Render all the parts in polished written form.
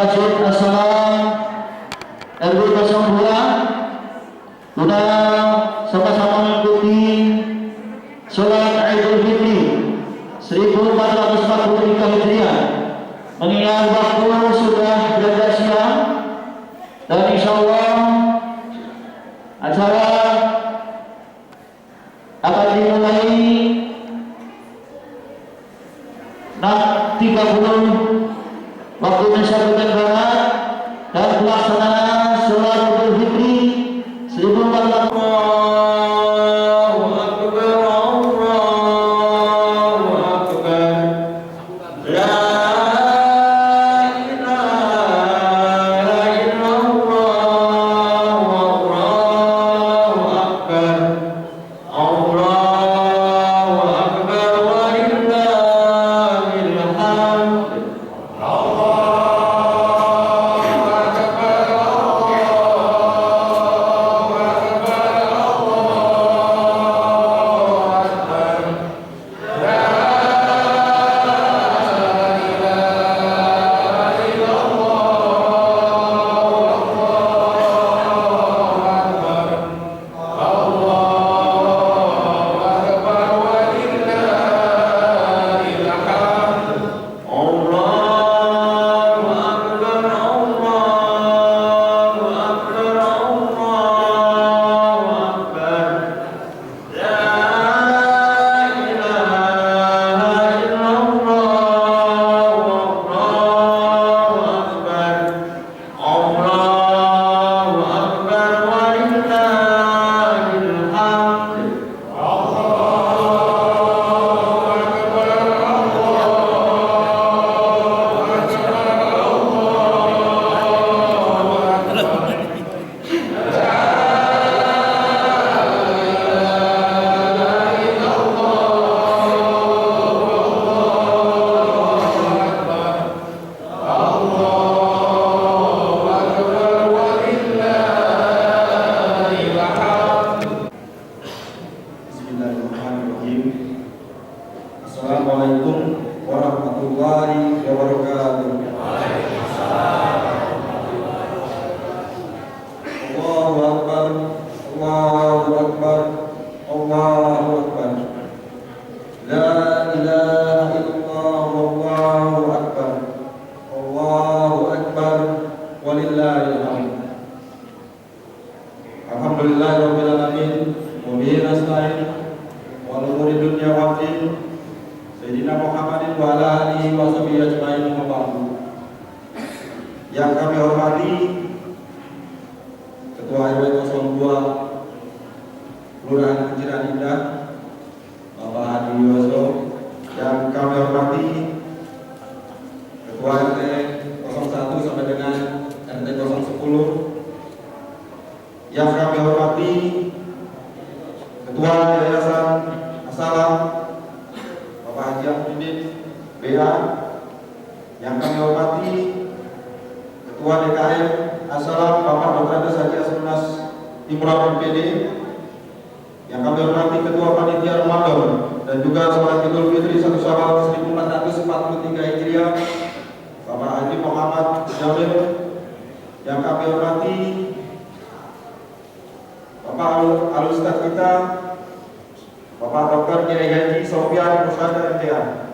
Masjid As-Salam RW 02 sudah sama-sama mengikuti sholat Idul Fitri 1443 Hijriah, mengingat waktu sudah belajar siang, dan insya Allah acara akan dimulai 6.30 waktu Indonesia bagian barat, dan pelaksanaan sholat Idul Fitri 1443. Assalamualaikum warahmatullahi wabarakatuh. Allahu Akbar, Allahu Akbar, Allahu Akbar. La ilaha illallah, Allahu Akbar, Allahu Akbar, walillahil hamd. Alhamdulillahirabbil alamin, wa bihi nasta'in wa umuri dunya wa din. Sayyidina Muhammadin wa ala alihi wa sahbihi ajma'in wa ba'du. Yang kami hormati Ketua RW 02 Kelurahan Kunciran Indah, Bapak Hadi Yoso. Yang kami hormati Ketua RT 01 sampai dengan RT 010. Yang kami hormati Ketua Yayasan As-Salam Bapak Haji Abdudin BA. Yang kami hormati Ketua DKM As-Salam Bapak Dr. Andes Haji Asrunas Imran MPD. Yang kami hormati Ketua Panitia Ramadan dan juga sholat Idul Fitri 1 Syawal 1443 Hijriah Bapak Haji Muhammad Jamil. Yang kami hormati Bapak Al-Ustadz kita Bapak Dr. Kiai Haji Sofyan Musyada MTA.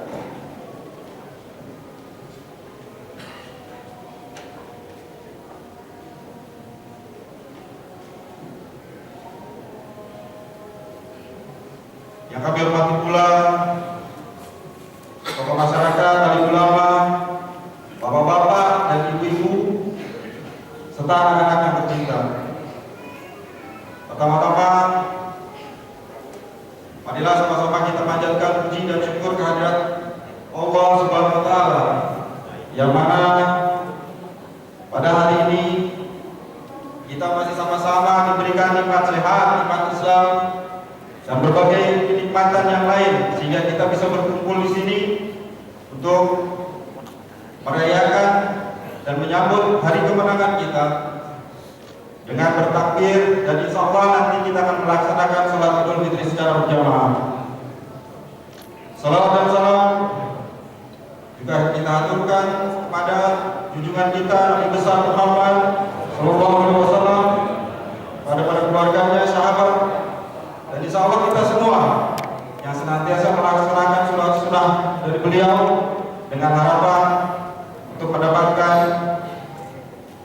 Yang kami hormati pula tokoh masyarakat, alim ulama, bapak-bapak dan ibu-ibu, serta anak-anak yang tercinta. Pertama-tama, marilah sama-sama kita panjatkan puji dan syukur kehadirat Allah Subhanahu wa Ta'ala, yang mana pada hari ini kita masih sama-sama diberikan nikmat sehat, nikmat Islam, dan berbagai kenikmatan yang lain, sehingga kita bisa berkumpul di sini untuk merayakan dan menyambut hari kemenangan kita dengan bertakbir, dan insya Allah nanti kita akan melaksanakan sholat Idul Fitri secara berjamaah. Salawat dan salam juga kita aturkan kepada junjungan kita Nabi besar Muhammad Sallallahu Alaihi Wasallam, pada keluarganya, sahabat, dan insya Allah kita semua yang senantiasa melaksanakan sunnah dari beliau dengan harapan untuk mendapatkan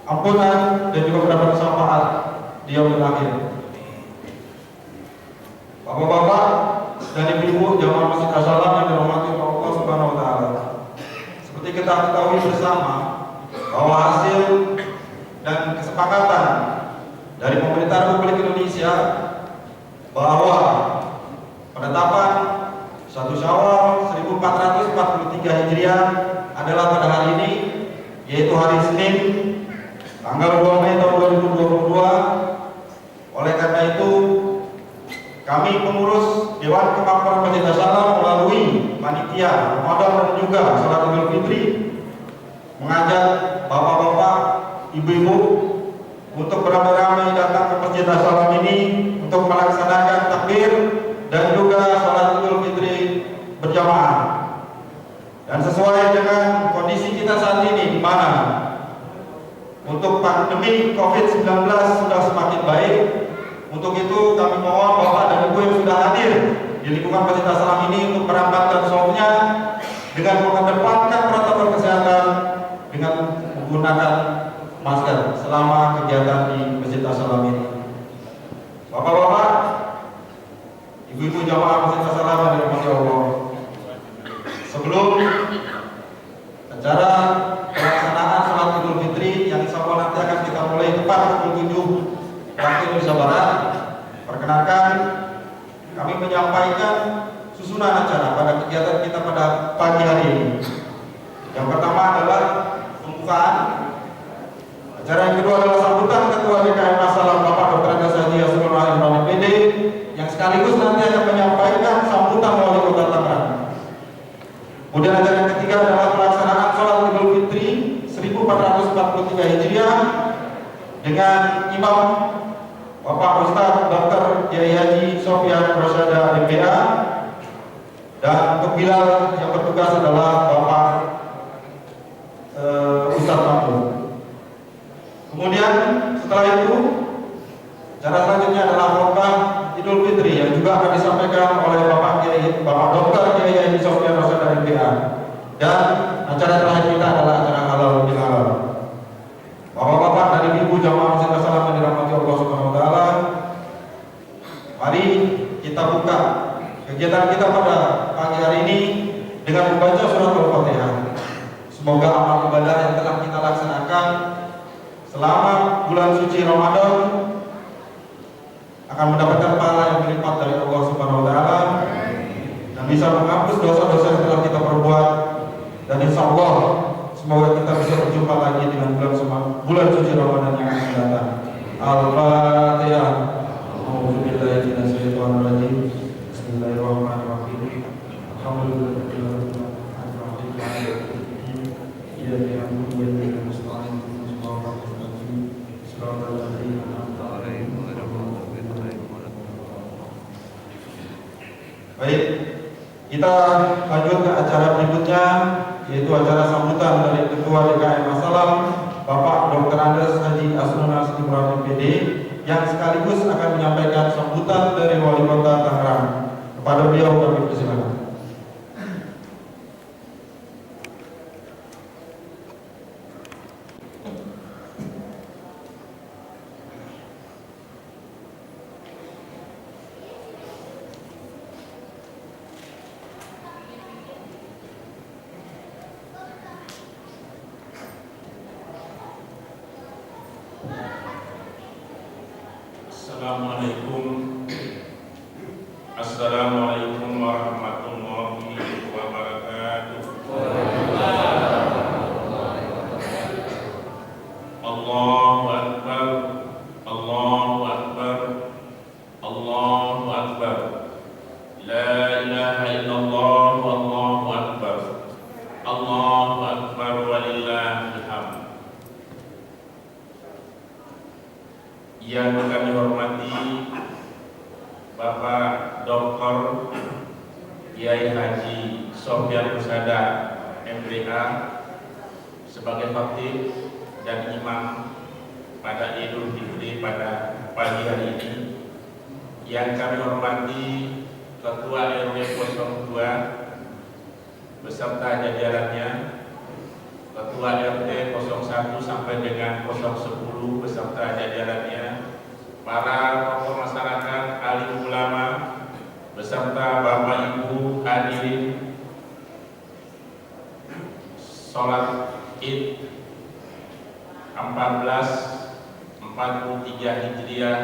ampunan dan juga mendapatkan syafaat di yaumil akhir. Bapak-bapak dan ibu-ibu jamaah Masjid As-Salam yang dirahmati Allah Subhanahu wa taala. Seperti kita ketahui bersama bahwa hasil dan kesepakatan dari pemerintah Republik Indonesia bahwa penetapan 1 Syawal 1443 Hijriah adalah pada hari ini, yaitu hari Senin tanggal 2 Mei tahun 2022. Oleh karena itu, kami pengurus Dewan Kemakmuran Masjid As-Salam melalui panitia Ramadan dan juga Salat Idul Fitri mengajak bapak-bapak, ibu-ibu untuk beramai-ramai datang ke Masjid As-Salam ini untuk melaksanakan takbir dan juga Salat Idul Fitri berjamaah. Dan sesuai dengan kondisi kita saat ini, di mana untuk pandemi COVID-19 sudah semakin baik. Untuk itu kami mohon Bapak dan Ibu yang sudah hadir di lingkungan Masjid As-Salam ini untuk merampatkan shofnya dengan mengedepankan protokol kesehatan dengan menggunakan masker selama kegiatan di Masjid As-Salam ini. Bapak-bapak, ibu-ibu jamaah Masjid As-Salam yang dirahmati Allah, sebelum acara pelaksanaan Salat Idul Fitri yang insya Allah nanti akan kita mulai tepat pukul 7 waktu Indonesia Barat, perkenalkan kami menyampaikan susunan acara pada kegiatan kita pada pagi hari ini. Yang pertama adalah pembukaan. Acara yang kedua adalah sambutan Ketua DKM As-Salam Bapak Dr. Andes Haji Yasrul Rahim PD, yang sekaligus nanti akan menyampaikan sambutan Wali Kota Tangerang. Kemudian acara yang ketiga adalah pelaksanaan Salat Idul Fitri 1443 Hijriah dengan Imam Bapak Ustaz Dr. Kiai Haji Sofyan Rosyada MPA, dan untuk Bilal yang bertugas adalah Bapak Ustaz Mahmud. Kemudian setelah itu cara selanjutnya adalah khotbah Idul Fitri yang juga akan disampaikan oleh Bapak Dr. Kiai Haji Sofyan Rosyada MPA, dan acara terakhir kita adalah acara halal bihalal. Bapak-bapak dan ibu jamaah Masjid As-Salam yang dirahmati Allah Subhanahu wa taala, mari kita buka kegiatan kita pada pagi hari ini dengan membaca surat Al-Fatihah. Semoga amal ibadah yang telah kita laksanakan selama bulan suci Ramadan akan mendapatkan pahala yang berlipat dari Allah Subhanahu wa taala dan bisa menghapus dosa-dosa yang telah kita perbuat, dan insya Allah semoga kita bisa berjumpa lagi dengan bulan suci Ramadan yang akan datang. Al-Fatihah. A'udzubillahi minasyaitonir rajim. Bismillahirrahmanirrahim. Alhamdulillahirabbil alamin. Iyyaka na'budu wa iyyaka nasta'in. Shiratal ladzina an'amta 'alaihim ghairil maghdubi 'alaihim waladdallin. Baik, kita lanjut ke acara berikutnya, yaitu acara sambutan dari Ketua DKM As-Salam Bapak Dr. Andes Haji Asrul Rahim PD, yang sekaligus akan menyampaikan sambutan dari Wali Kota Tangerang. Kepada beliau kami persilakan. Assalamualaikum warahmatullahi wabarakatuh. Allahu Akbar, Allahu Akbar, Allahu Akbar. La ilaha illallah, Allahu Akbar, Allahu Akbar, walillahil hamd. Yang kami hormati Bapak Dr. Kiai Haji Sofyan Rosyada MBA sebagai khatib dan imam pada Idul Fitri pada pagi hari ini. Yang kami hormati Ketua RW 02 beserta jajarannya, Ketua RT 01 sampai dengan 010 beserta jajarannya, para tokoh masyarakat, alim ulama beserta Bapak Ibu hadirin sholat Id 1443 Hijriah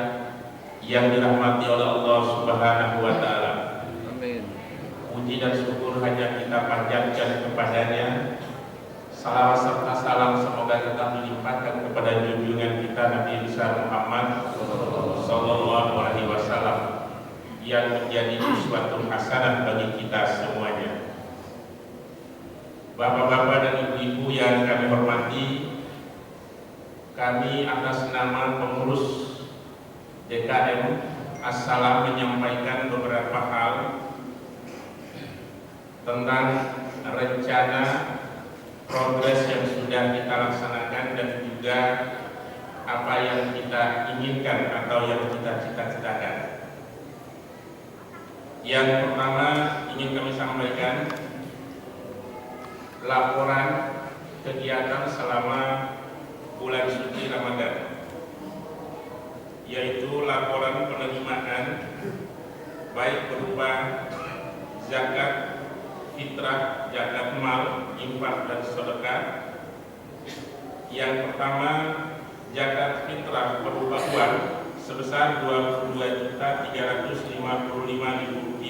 yang dirahmati oleh Allah Subhanahu wa Ta'ala. Amin. Puji dan syukur hanya kita panjatkan kepadanya. Salawat serta salam semoga tetap dilimpahkan kepada junjungan kita Nabi besar Muhammad sallallahu alaihi wasallam yang menjadi uswatun hasanah bagi kita semuanya. Bapak-bapak dan ibu-ibu yang kami hormati, kami atas nama pengurus DKM As-Salam menyampaikan beberapa hal tentang rencana progres yang sudah kita laksanakan dan juga apa yang kita inginkan atau yang kita cita-citakan. Yang pertama ingin kami sampaikan laporan kegiatan selama bulan suci Ramadan, yaitu laporan penerimaan baik berupa zakat fitrah, zakat mal, infak dan sedekah. Yang pertama, zakat fitrah berupa uang sebesar Rp22.355.000.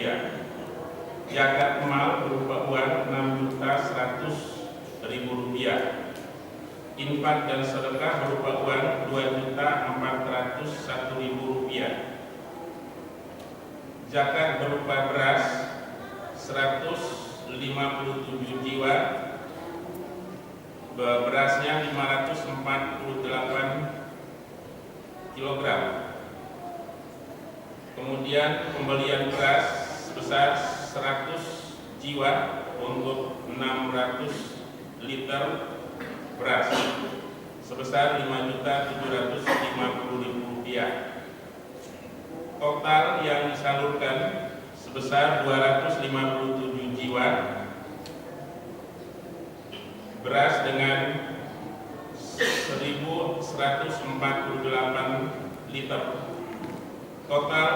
Zakat mal berupa uang Rp6.100.000. Infak dan sedekah berupa uang Rp2.401.000. Zakat berupa beras 157 jiwa, berasnya 548 kg. Kemudian pembelian beras sebesar 100 jiwa untuk 600 liter beras sebesar Rp5.750.000. Total yang disalurkan sebesar 257 jiwa beras dengan 1.148 liter. Total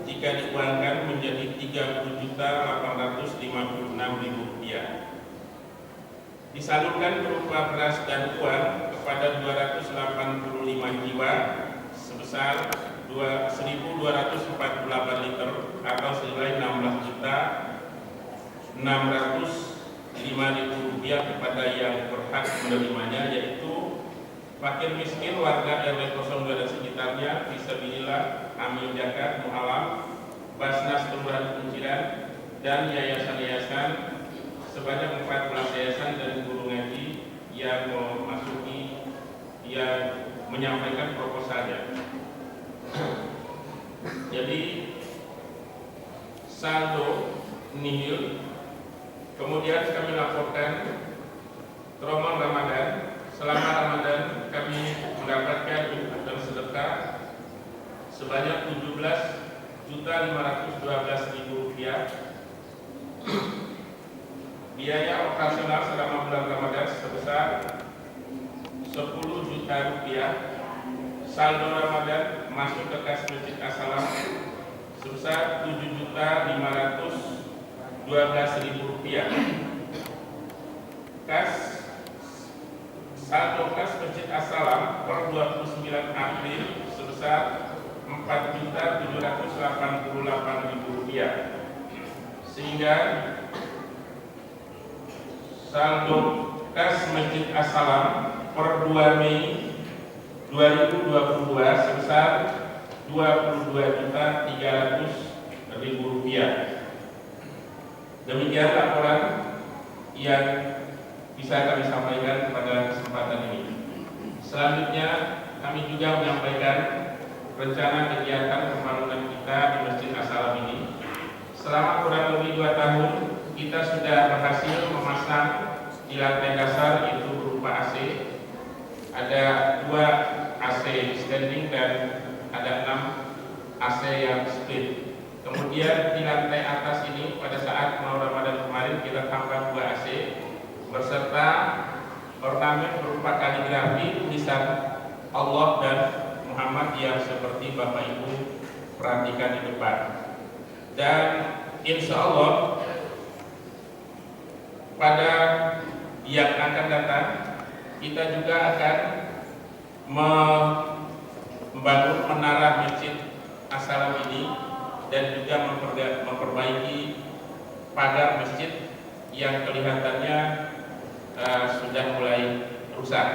jika diuangkan menjadi Rp30.856.000. Disalurkan berupa beras dan uang kepada 285 jiwa sebesar 1.248 liter atau senilai Rp16.605.000 kepada yang berhak menerimanya, yaitu fakir miskin, warga RW 02 dan sekitarnya, fisabilillah, amil zakat, mu'alaf, Basnas Kelurahan Kunciran, dan yayasan-yayasan sebanyak 14 yayasan dan guru ngaji yang menyampaikan proposalnya. Jadi saldo nihil. Kemudian kami laporkan trauma Ramadan. Selama Ramadan kami mendapatkan infak dan sedekah sebanyak Rp17.512.000. Biaya operasional selama bulan Ramadan sebesar Rp10 juta. Saldo Ramadan masuk ke kas Masjid As-Salam sebesar Rp7.512.000. Saldo kas Masjid As-Salam per 29 April sebesar Rp4.788.000. Sehingga saldo kas Masjid As-Salam per 2 Mei 2022 sebesar Rp22.300.000. Demikian laporan yang bisa kami sampaikan pada kesempatan ini. Selanjutnya kami juga menyampaikan rencana kegiatan pembangunan kita di Masjid As-Salam ini. Selama kurang lebih 2 tahun kita sudah berhasil memasang di lantai dasar itu berupa AC, ada 2 AC standing dan ada 6 AC yang split. Kemudian di lantai atas ini pada saat mau Ramadan kemarin kita tambah 2 AC beserta ornamen berupa kaligrafi tulisan Allah dan Muhammad yang seperti Bapak Ibu perhatikan di depan. Dan insya Allah pada yang akan datang kita juga akan membangun menara Masjid As-Salam ini dan juga memperbaiki pagar masjid yang kelihatannya sudah mulai rusak.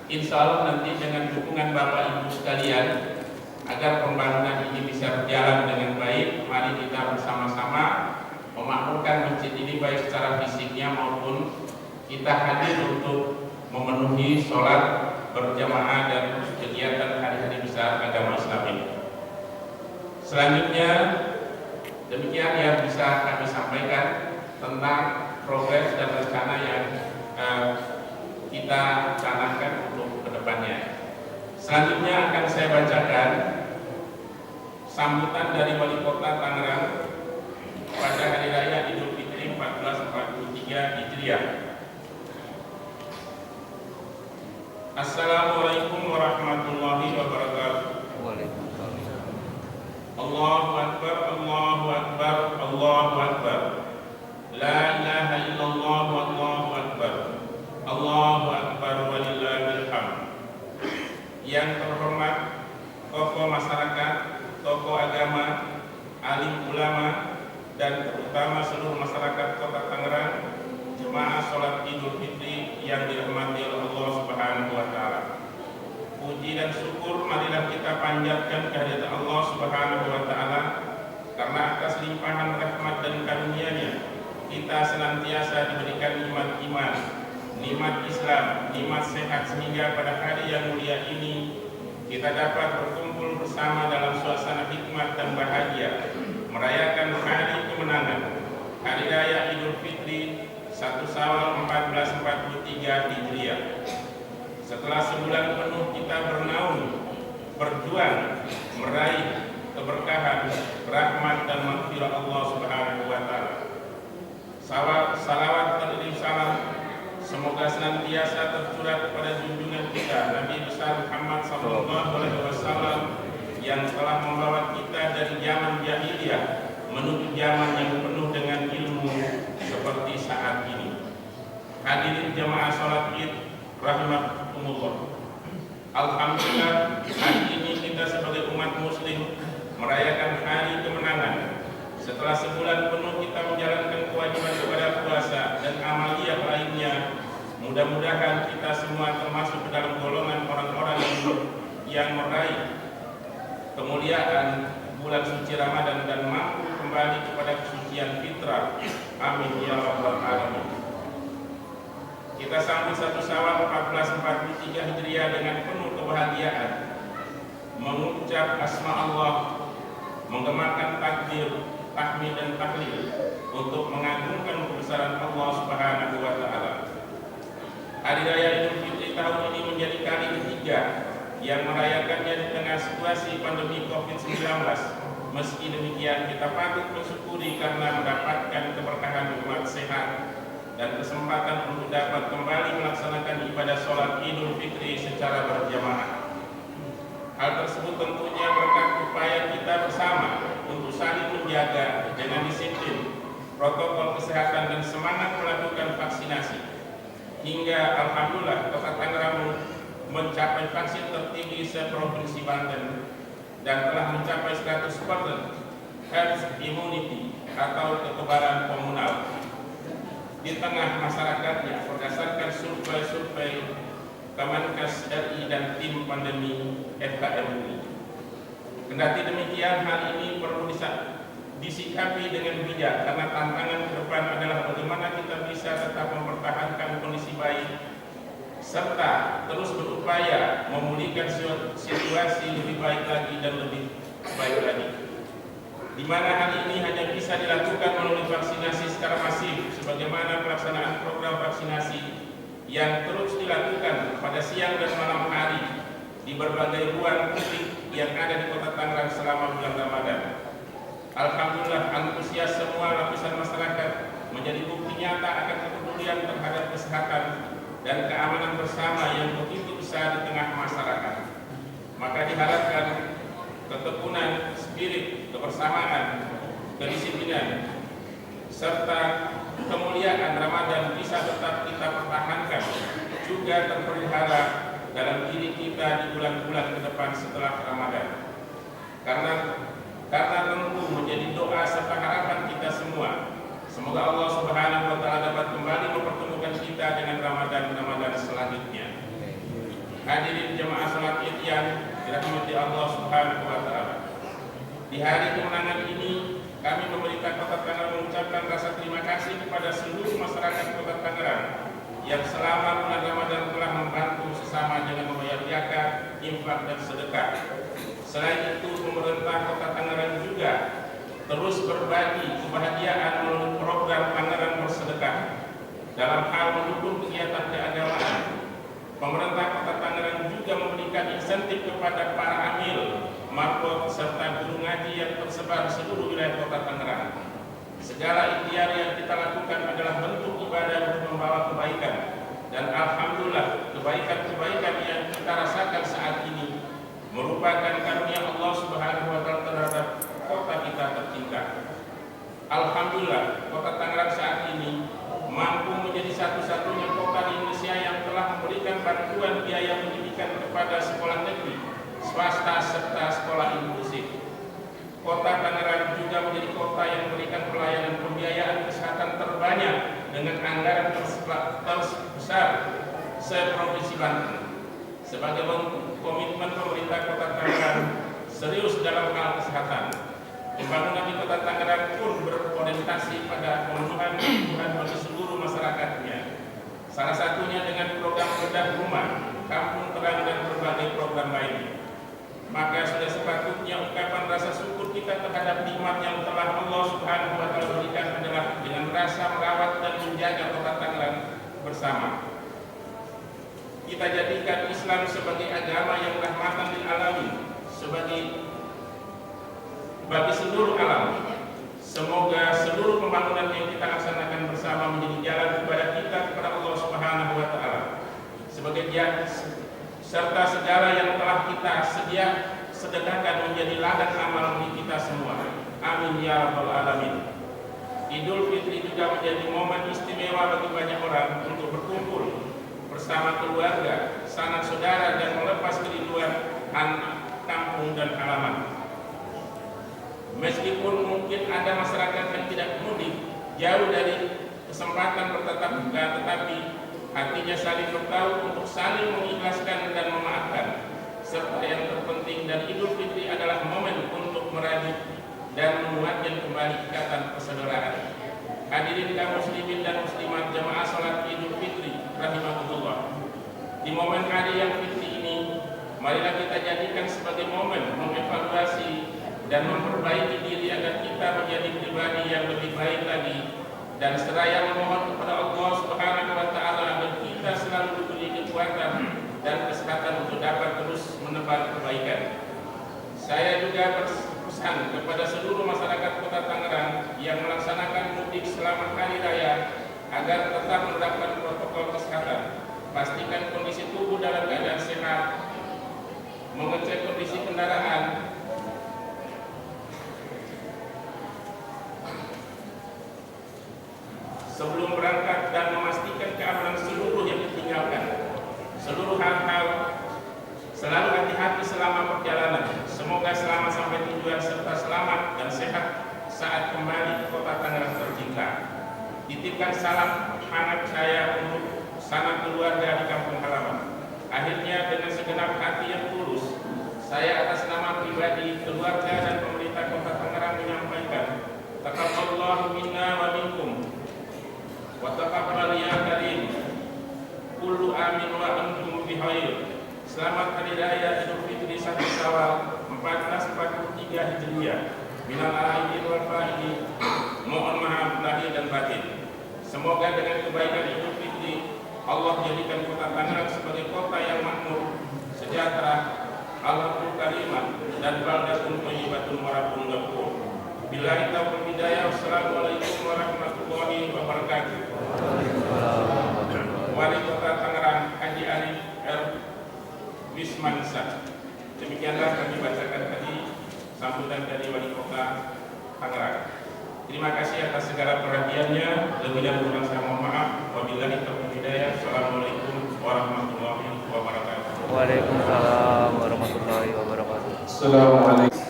Insya Allah nanti dengan dukungan Bapak Ibu sekalian agar pembangunan ini bisa berjalan dengan baik, mari kita bersama-sama memakmurkan masjid ini baik secara fisiknya maupun kita hadir untuk memenuhi sholat berjamaah dan kegiatan hari-hari besar agama Islam ini. Selanjutnya demikian yang bisa kami sampaikan tentang progres dan rencana yang kita canangkan untuk kedepannya. Selanjutnya akan saya bacakan sambutan dari Wali Kota Tangerang pada Hari Raya Idul Fitri 1443 Hijriah. Assalamualaikum warahmatullahi wabarakatuh. Allahu Akbar, Allahu Akbar, Allahu Akbar. La ilaha illallah, Allahu Akbar. Allahu Akbar walillahil hamd. Yang terhormat tokoh masyarakat, tokoh agama, alim ulama, dan terutama seluruh masyarakat Kota Tangerang, jemaah sholat Idul Fitri yang dirahmati oleh Allah Subhanahu wa Ta'ala. Puji dan syukur marilah kita panjatkan kehadirat Allah Subhanahu wa Ta'ala, karena atas limpahan rahmat dan karunia-Nya kita senantiasa diberikan nikmat iman, nikmat Islam, nikmat sehat, sehingga pada hari yang mulia ini kita dapat berkumpul bersama dalam suasana hikmat dan bahagia merayakan hari kemenangan, Hari Raya Idul Fitri 1 Syawal 1443 Hijriah. Setelah sebulan penuh kita bernaung, berjuang meraih keberkahan, rahmat dan maghfirah Allah Subhanahu wa Ta'ala. Salawat dan salam semoga senantiasa tercurah kepada junjungan kita Nabi besar Muhammad sallallahu alaihi wasallam yang telah membawa kita dari zaman jahiliyah menuju zaman yang penuh dengan ilmu seperti saat ini. Hadirin jamaah salat Id rahimakumullah. Alhamdulillah, hari ini kita sebagai umat muslim merayakan hari kemenangan. Setelah sebulan penuh kita menjalankan kewajiban ibadah puasa dan amaliyah lainnya, mudah-mudahan kita semua termasuk dalam golongan orang-orang yang meraih kemuliaan bulan suci Ramadan dan mampu kembali kepada kesucian fitrah. Amin ya rabbal alamin. Kita sambut 1 Syawal 1443 Hijriah dengan penuh kebahagiaan, mengucap asma Allah, menggemarkan takbir, tahmid dan tahlil untuk mengagungkan kebesaran Allah Subhanahu wa Ta'ala. Hari Raya Idul Fitri tahun ini menjadi kali ketiga yang merayakannya di tengah situasi pandemi COVID-19. Meski demikian kita patut bersyukuri karena mendapatkan keberkahan umat sehat dan kesempatan untuk dapat kembali melaksanakan ibadah sholat Idul Fitri secara berjamaah. Hal tersebut tentunya berkat upaya kita bersama untuk saling menjaga dengan disiplin protokol kesehatan dan semangat melakukan vaksinasi. Hingga alhamdulillah Kota Tangerang mencapai vaksin tertinggi se-Provinsi Banten dan telah mencapai 100% herd immunity atau kekebalan komunal di tengah masyarakatnya berdasarkan survei Kemenkes RI dan tim pandemi FKMUI. Kendati demikian, hal ini perlu disikapi dengan bijak karena tantangan ke depan adalah bagaimana kita bisa tetap mempertahankan kondisi baik serta terus berupaya memulihkan situasi lebih baik lagi dan lebih baik lagi, di mana hal ini hanya bisa dilakukan melalui vaksinasi secara masif sebagaimana pelaksanaan program vaksinasi yang terus dilakukan pada siang dan malam hari di berbagai ruang publik yang ada di Kota Tangerang selama bulan Ramadan. Alhamdulillah, antusias semua lapisan masyarakat menjadi bukti nyata akan kepedulian terhadap kesehatan dan keamanan bersama yang begitu besar di tengah masyarakat. Maka diharapkan ketekunan, spirit, kebersamaan, kedisiplinan, serta kemuliaan Ramadan bisa tetap kita pertahankan, juga terpelihara dalam diri kita di bulan-bulan ke depan setelah Ramadan. Karena tentu menjadi doa serta harapan kita semua. Semoga Allah Subhanahu wa Ta'ala dapat kembali mempertemukan kita dengan Ramadan selanjutnya. Hadirin jemaah salat Id yang dirahmati Allah Subhanahu wa Ta'ala. Di hari kemenangan ini, kami pemerintah Kota Tangerang mengucapkan rasa terima kasih kepada seluruh masyarakat Kota Tangerang yang selama bulan Ramadan telah membantu sesama dengan membayar zakat, infak dan sedekah. Selain itu, pemerintah Kota Tangerang juga terus berbagi kebahagiaan melalui program Tangerang Bersedekah. Dalam hal mendukung kegiatan keagamaan, pemerintah Kota Tangerang juga memberikan insentif kepada para amil, marbot, serta guru ngaji yang tersebar di seluruh wilayah Kota Tangerang. Segala ikhtiar yang kita lakukan adalah bentuk ibadah untuk membawa kebaikan. Dan alhamdulillah, kebaikan-kebaikan yang kita rasakan saat ini merupakan karunia Allah Subhanahu wa Ta'ala terhadap kota kita tercinta. Alhamdulillah, Kota Tangerang saat ini mampu menjadi satu-satunya kota di Indonesia yang telah memberikan bantuan biaya pendidikan kepada sekolah negeri, swasta, serta sekolah inklusif. Kota Tangerang juga menjadi kota yang memberikan pelayanan pembiayaan kesehatan terbanyak dengan anggaran terbesar se-Provinsi Banten. Sebagai bentuk komitmen pemerintah Kota Tangerang serius dalam hal kesehatan, pembangunan di Kota Tangerang pun berorientasi pada pemenuhan kebutuhan bagi seluruh masyarakatnya. Salah satunya dengan program bedah rumah, kampung terang dan berbagai program lainnya. Maka sudah sepatutnya ungkapan rasa syukur kita terhadap nikmat yang telah Allah Subhanahu wa Ta'ala berikan adalah dengan rasa merawat dan menjaga Kota Tangerang bersama. Kita jadikan Islam sebagai agama yang rahmatan lil alamin, bagi seluruh alam. Semoga seluruh pembangunan yang kita laksanakan bersama menjadi jalan kepada kita kepada Allah Subhanahu wa Ta'ala sebagai serta segala yang telah kita sedekahkan menjadi ladang amal bagi kita semua. Amin ya rabbal alamin. Idul Fitri juga menjadi momen istimewa bagi banyak orang untuk berkumpul bersama keluarga, sanak saudara dan melepas kerinduan anak kampung dan halaman. Meskipun mungkin ada masyarakat yang tidak mudik, jauh dari kesempatan bertatap muka, tetapi hatinya saling bertahu untuk saling mengikhlaskan dan memaafkan. Serta yang terpenting dan Idul Fitri adalah momen untuk merajut dan menguatkan kembali ikatan persaudaraan. Hadirin kaum muslimin dan muslimat jamaah salat Idul Fitri rahimahullah. Di momen hari yang fitri ini, marilah kita jadikan sebagai momen mengevaluasi dan memperbaiki diri agar kita menjadi pribadi yang lebih baik lagi, dan seraya memohon kepada Allah Subhanahu wa Ta'ala agar kita selalu diberi kekuatan dan kesehatan untuk dapat terus menebar kebaikan. Saya juga berpesan kepada seluruh masyarakat Kota Tangerang yang melaksanakan mudik selama hari raya agar tetap menerapkan protokol kesehatan. Pastikan kondisi tubuh dalam keadaan sehat, mengecek kondisi kendaraan, sebelum berangkat dan memastikan keamanan seluruh yang ditinggalkan. Seluruh hal-hal selalu hati-hati selama perjalanan. Semoga selamat sampai tujuan serta selamat dan sehat saat kembali ke Kota Tangerang tercinta. Titipkan salam hangat saya untuk sanak keluarga di kampung halaman. Akhirnya dengan segenap hati yang tulus, saya atas nama pribadi, keluarga dan pemerintah Kota Tangerang menyampaikan, taqabbalallahu minna wa minkum wa taqabbal ya karim. Kullu amin wa antum bikhair. Selamat Hari Raya Idul Fitri 1 Syawal 1443 Hijriah. Minal aidin wal faidin. Mohon maaf lahir dan batin. Semoga dengan kebaikan Idul Fitri Allah jadikan kota Tangerang sebagai kota yang makmur, sejahtera, al-haqqul karimah, dan baldatun thayyibatun wa rabbun ghafur. Billahi taufiq hidayah. Wassalamualaikum warahmatullahi wabarakatuh. Wali Kota Tangerang Haji Arif R. Wismansyah. Demikianlah kami bacakan tadi sambutan dari Wali Kota Tangerang. Terima kasih atas segala perhatiannya. Lebih dan kurang saya mohon maaf. Wabillahi taufiq hidayah. Assalamualaikum warahmatullahi wabarakatuh. Waalaikumsalam warahmatullahi wabarakatuh. Assalamualaikum.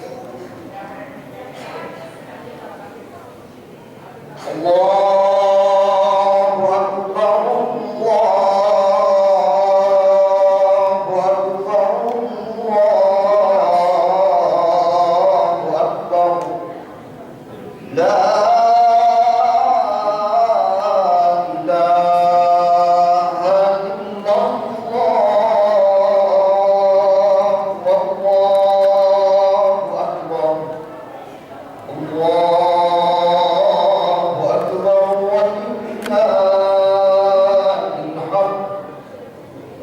Allahu Akbar, Allahu Akbar, Allahu Akbar. La ilaha illallah, wallahu akbar. Allahu akbar walillahil hamd.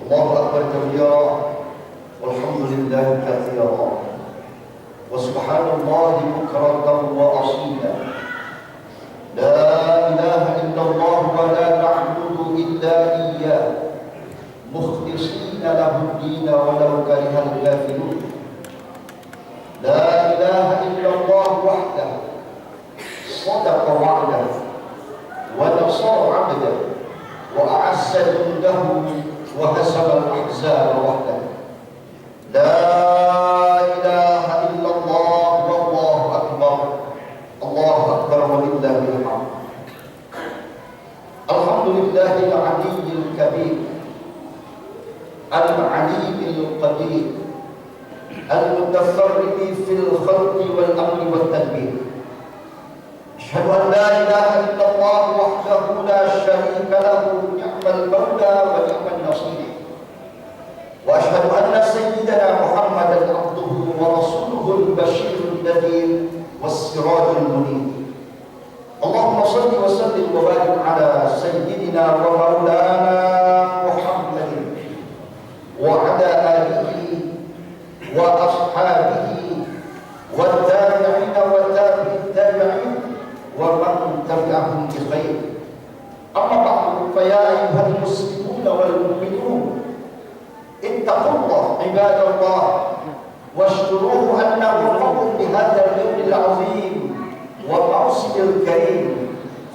Allahu akbar kabira, walhamdulillahi katsira, wa subhanallahi bukratan wa asila. La ilaha illallah wa la na'budu illa iyyah, mukhlishina lahu ad-din walau karihal kafirun. La ilaha illallah wahdahu sadaqa wa'dahu wa nasara 'abdahu wa a'azza jundahu wa hasaba al-ahzaba wahdahu. La ilaha illallah wallahu akbar. Allahu akbar walillahil hamd. Alhamdulillahil 'aliyyil kabir, al-'aliyyil qadir, المتفرد في الخلق والأمر والتدبير. أشهد أن لا إله إلا الله وحده لا شريك له، نعم المولى ونعم النصير. وأشهد أن سيدنا محمدا عبده ورسوله البشير النذير والسراج المنير. اللهم صل وسلم وبارك على سيدنا ومولانا محمد وعلى آله وأصحابه والتابعين وتابع التابعين ومن تبعهم بخير. أما بعد، فيا أيها المسلمون والمؤمنون، اتقوا الله عباد الله واشكروه أنه فضل بهذا اليوم العظيم والموسم الكريم.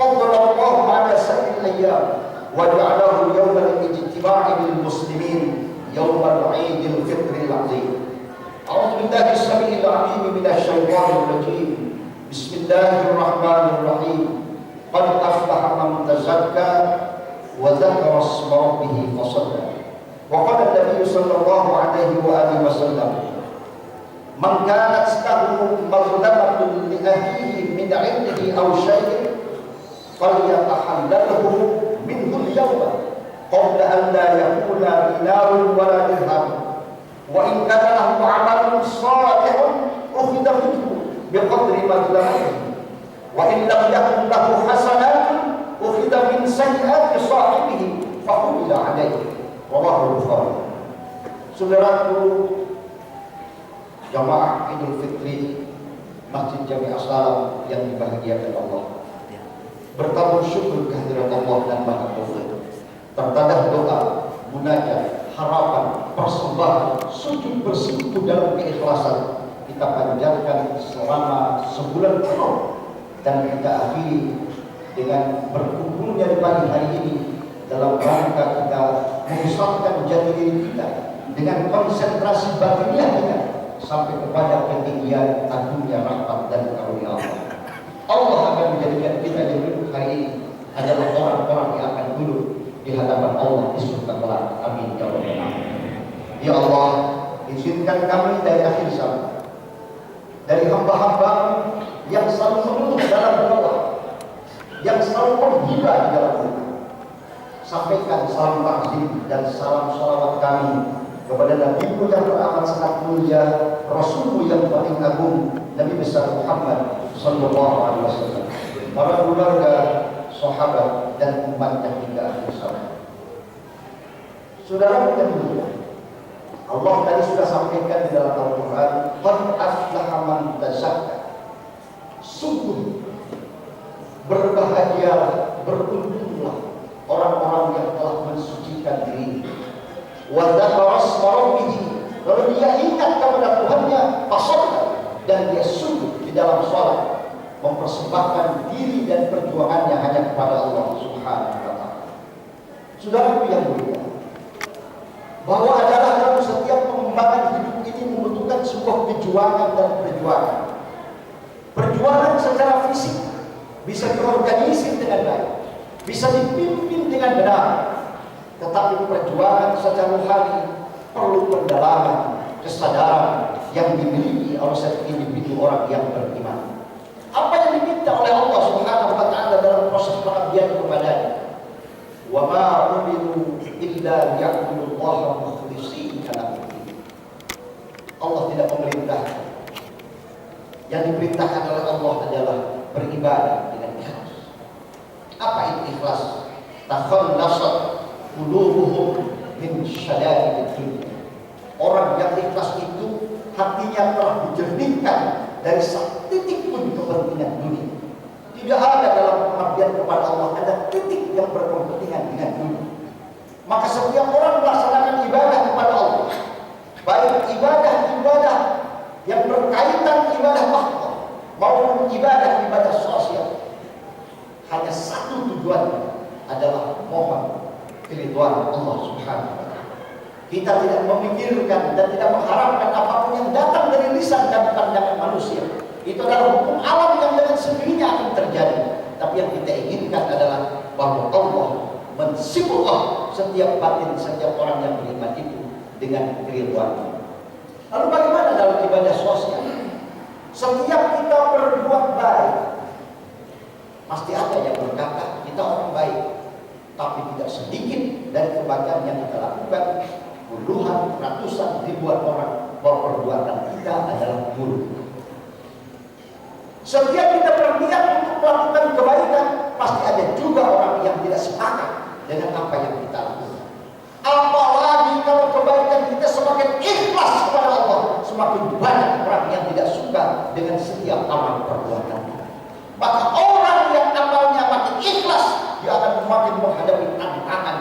فضل الله على سائر الأيام وجعله يوم الاجتماع للمسلمين، يوم العيد الفطر العظيم. أعوذ بالله السميع العليم من الشيطان الرجيم. بسم الله الرحمن الرحيم. قد أفلح من تزكى وذكر اسم ربه فصلى. وقال النبي صلى الله عليه وآله وسلم: من كانت له مظلمة لأخيه من عرضه أو شيء فليتحلله منه اليوم قبل أن لا يكون دينار ولا درهم. وإن كان له عمل صالح أخذ منه بقدر مظلمته، وإن لم يكن له حسنات أخذ من سيئات صاحبه فحمل عليه. رواه البخاري. Saudaraku, jamaah Idul Fitri Masjid Jami As-Salam yang dibahagiakan Allah, bertabur syukur kehadiran Allah dan Maha Taufik. Tertadah doa, munajat, harapan, persembahan, sujud bersekutu dalam keikhlasan kita panjatkan selama sebulan penuh, dan kita akhiri dengan berkumpulnya di pagi hari ini dalam rangka kita membesarkan jati diri kita dengan konsentrasi batiniah kita sampai kepada ketinggian agungnya rahmat dan karunia Allah. Allah akan menjadikan kita di hari ini adalah orang-orang yang akan duduk di hadapan Allah di surga kelak. Amin ya rabbal alamin. Ya Allah, izinkan kami dari akhir zaman, dari hamba-hamba yang selalu mengeluh dalam doa, yang selalu menghina di dalam doa, sampaikan salam takzim dan salam salawat kami kepada Nabi yang teramat sangat mulia, Rasulmu yang paling agung, Nabi besar Muhammad sallallahu alaihi wasallam, para keluarga, sahabat dan umatnya hingga akhir zaman. Saudara yang mulia, Allah tadi sudah sampaikan di dalam Al-Quran, qad aflaha man tazakka. Sungguh berbahagialah, beruntunglah orang-orang yang telah mensucikan diri. Wa dzakara isma rabbih, lalu dia ingat kepada Tuhannya, fasalla, dan dia sujud di dalam salat, mempersembahkan diri dan perjuangannya hanya kepada Allah Subhanahu wa taala. Saudara yang mulia, bahwa adalah dalam setiap pengembangan hidup ini membutuhkan sebuah kejuangan dan perjuangan. Perjuangan secara fisik bisa diorganisir dengan baik, bisa dipimpin dengan benar, tetapi perjuangan secara rohani perlu pendalaman, kesadaran yang dimiliki oleh setiap individu orang yang beriman. Apa yang diminta oleh Allah Subhanahu wa taala dalam proses pengabdian kepadanya? Wa ma umiru illa liya'budullaha mukhlishina lahu-d-din. Allah tidak memerintahkan. Yang diperintahkan oleh Allah adalah beribadah dengan ikhlas. Apa itu ikhlas? Takhallasat qulubuhum min syada'idid dunya. Orang yang ikhlas itu hatinya telah dijernihkan dari satu titik pun kepentingan dunia. Tidak ada dalam pengabdian kepada Allah ada titik yang berkepentingan dengan dunia. Maka setiap orang melaksanakan ibadah kepada Allah, baik ibadah-ibadah yang berkaitan ibadah mahdoh maupun ibadah-ibadah sosial, hanya satu tujuannya adalah mohon keridhaan Allah Subhanahu wa taala. Kita tidak memikirkan dan tidak mengharapkan apapun yang datang dari lisan dan pandangan manusia. Itu adalah hukum alam yang dengan sendirinya akan terjadi. Tapi yang kita inginkan adalah bahwa Allah mensibukkan setiap batin setiap orang yang beriman itu dengan keridhaan. Lalu bagaimana dalam ibadah sosial? Setiap kita berbuat baik, pasti ada yang berkata kita orang baik, tapi tidak sedikit dari kebaikan yang kita lakukan, puluhan, ratusan, ribuan orang bahwa perbuatan kita adalah buruk. Setiap kita berniat untuk melakukan kebaikan, pasti ada juga orang yang tidak sepakat dengan apa yang kita lakukan. Apalagi kalau kebaikan kita semakin ikhlas kepada Allah, semakin banyak orang yang tidak suka dengan setiap amal perbuatan kita. Maka orang yang amalnya makin ikhlas, dia akan makin menghadapi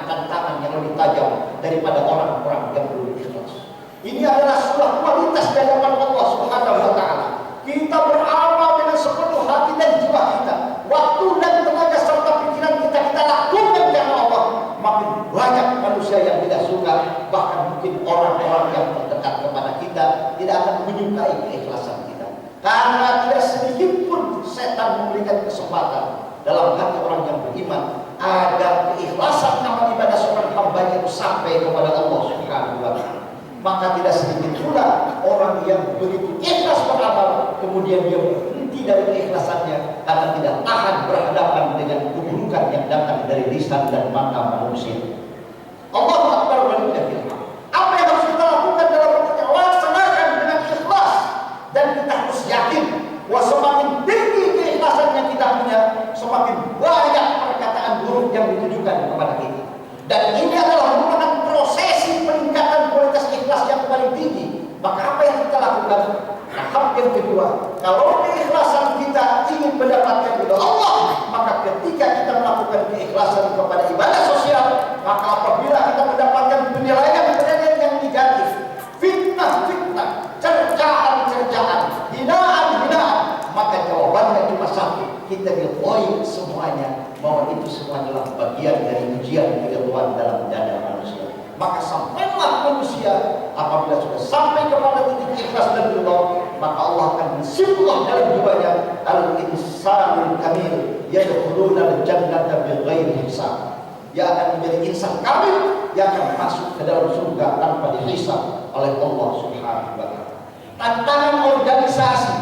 tantangan yang lebih tajam daripada orang-orang yang belum ikhlas. Ini adalah sebuah kualitas di hadapan Allah Subhanahu wa taala. Kita beramal dengan sepenuh hati dan jiwa kita, waktu dan tenaga serta pikiran kita lakukan karena Allah. Makin banyak manusia yang tidak suka, bahkan mungkin orang-orang yang terdekat kepada kita tidak akan menyukai keikhlasan kita. Karena tidak sedikit pun setan memberikan kesempatan dalam hati orang yang beriman agar keikhlasan amal ibadah seorang hamba itu sampai kepada Allah Subhanahu wa taala. Maka tidak sedikit pula orang yang begitu ikhlas beramal, kemudian dia berhenti dari keikhlasannya karena tidak tahan berhadapan dengan keburukan yang datang dari lisan dan mata manusia. Allahu Akbar walillahil hamd. Apa yang harus kita lakukan dalam laksanakan dengan ikhlas, dan kita harus yakin bahwa semakin tinggi keikhlasan yang kita punya, semakin banyak perkataan buruk yang ditujukan kepada kita. Dan ini adalah merupakan prosesi peningkatan kualitas ikhlas yang paling tinggi. Maka apa yang kita lakukan? Tahap yang kedua, kalau keikhlasan kita ingin mendapatkan ridha Allah, maka ketika kita melakukan keikhlasan kepada ibadah sosial, maka apabila kita mendapatkan penilaian yang negatif, fitnah, cercaan, hinaan, maka jawabannya cuma satu: kita diridhoi semuanya, bahwa itu semua adalah bagian dari ujian keridhaan dalam dada manusia. Maka sampailah manusia apabila sudah sampai kepada titik ikhlas dan ridha, maka Allah akan mensimpulah dalam jiwanya al-insanul kamil yadkhuluna al-jannata bighairi hisab. Dia akan menjadi insan kamil yang akan masuk ke dalam surga tanpa dihisab oleh Allah Subhanahu wa taala. Tantangan organisasi,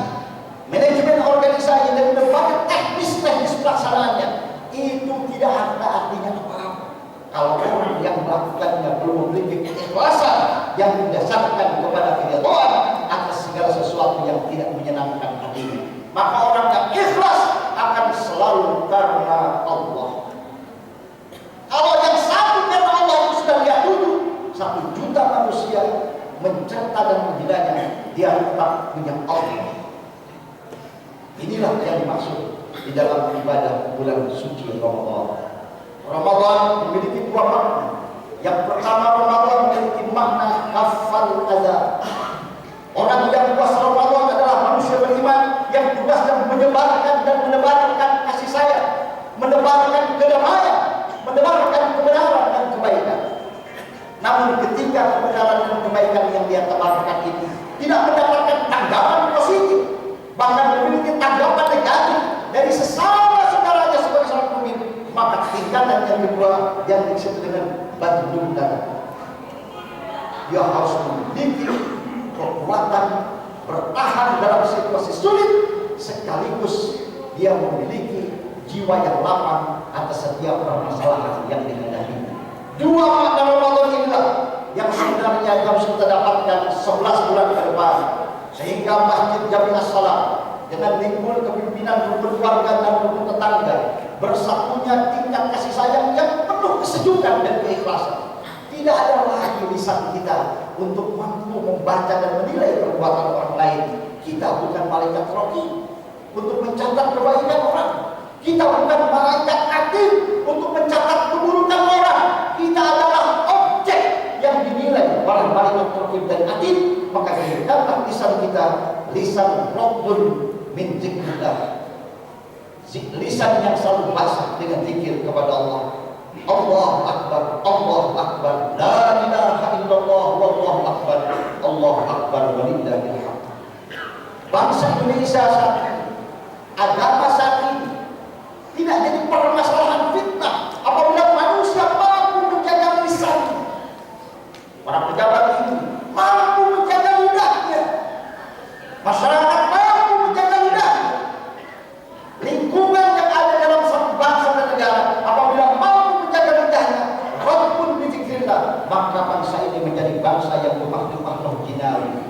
manajemen organisasi dan berbagai teknis pelaksanaannya itu tidak ada artinya apa-apa kalau orang yang melakukannya belum memiliki keikhlasan yang didasarkan kepada keridhaan atas segala sesuatu yang tidak menyenangkan hatinya. Maka orang yang ikhlas akan selalu karena Allah. Kalau yang satu karena Allah itu sudah lihat dulu, di dalam ibadah bulan suci Ramadan. Ramadan memiliki dua makna. Yang pertama, Ramadan memiliki makna kafal adza. Orang yang puasa Ramadan adalah manusia beriman yang tugasnya menyebarkan dan menebarkan kasih sayang, menebarkan kedamaian, menebarkan kebenaran dan kebaikan. Namun ketika kebenaran dan kebaikan yang dia tebarkan itu tidak mendapatkan tanggapan positif, bahkan memiliki tanggapan negatif dari sesama saudaranya sebagai seorang mukmin, maka tingkatan yang kedua yang disebut dengan badlun darah. Dia harus memiliki kekuatan bertahan dalam situasi sulit, sekaligus dia memiliki jiwa yang lapang atas setiap permasalahan yang dihadapi. Dua makna Ramadan inilah yang sebenarnya harus kita dapatkan 11 bulan ke depan, sehingga Masjid Jami As-Salam dengan lingkungan kepimpinan rukun keluarga dan rukun tetangga bersatunya tingkat kasih sayang yang penuh kesejukan dan keikhlasan. Tidak ada lagi lisan kita untuk mampu membaca dan menilai perbuatan orang lain. Kita bukan malaikat roki untuk mencatat kebaikan orang. Kita bukan malaikat atid untuk mencatat keburukan orang. Kita adalah objek yang dinilai oleh malaikat roki dan atid. Maka jadikanlah lisan kita lisan rabbun min zikrillah, lisan yang selalu basah dengan zikir kepada Allah. Allahu Akbar, Allahu Akbar, la ilaha illallah, wallahu akbar, Allahu Akbar, walillahil hamd. Bangsa Indonesia saat ini, agama saat ini tidak jadi permasalahan fitnah apabila manusia mampu menjaga lisan. Para pejabat ini mampu menjaga lidahnya, masyarakat mampu menjaga lidahnya, lingkungan yang ada dalam satu bangsa dan negara apabila maka bangsa ini menjadi bangsa yang rumah-rumah roh jinawi,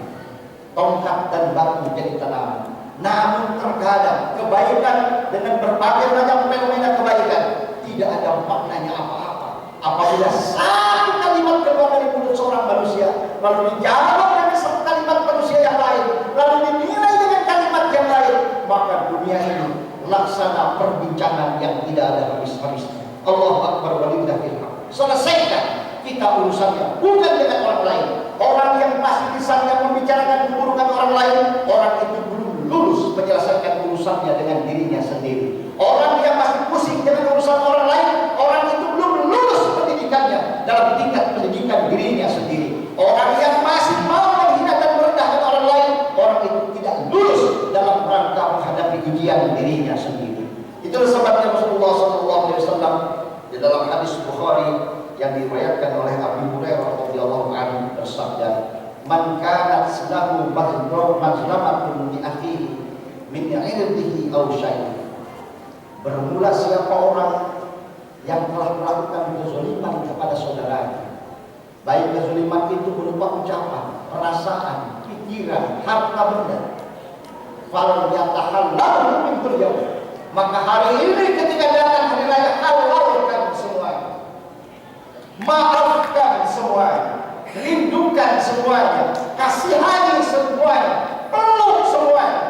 tongkat dan batu menjadi tanaman. Namun terkadang kebaikan dengan berbagai macam fenomena kebaikan tidak ada maknanya apa-apa apabila satu kalimat keluar dari mulut seorang manusia lalu dijawab dengan satu kalimat manusia yang lain, lalu dinilai dengan kalimat yang lain, maka dunia ini laksana perbincangan yang tidak ada habis-habisnya. Allahu Akbar, walillahil hamd. Selesaikan kita urusannya bukan dengan orang lain. Orang yang masih lisannya membicarakan keburukan orang lain, orang itu belum lulus menyelesaikan urusannya dengan dirinya sendiri. Orang yang masih pusing dengan urusan orang lain, orang itu belum lulus pendidikannya dalam tingkat pendidikan dirinya sendiri. Orang yang masih mau menghina dan merendahkan orang lain, orang itu tidak lulus dalam rangka menghadapi ujian dirinya sendiri. Itulah sebabnya Rasulullah SAW di dalam hadis Bukhari yang diriwayatkan oleh Abu Hurairah radhiyallahu anhu bersabda, "Man kanat lahu mazlamatun li akhihi min 'irdihi aw syai'in." Bermula siapa orang yang telah melakukan kezaliman kepada saudaranya, baik kezaliman itu berupa ucapan, perasaan, pikiran, harta benda, fal yatahallahu min yaum, maka hari ini ketika datang hari raya halalkan semuanya. Maafkan semuanya, rindukan semuanya, kasihani semuanya, peluk semuanya.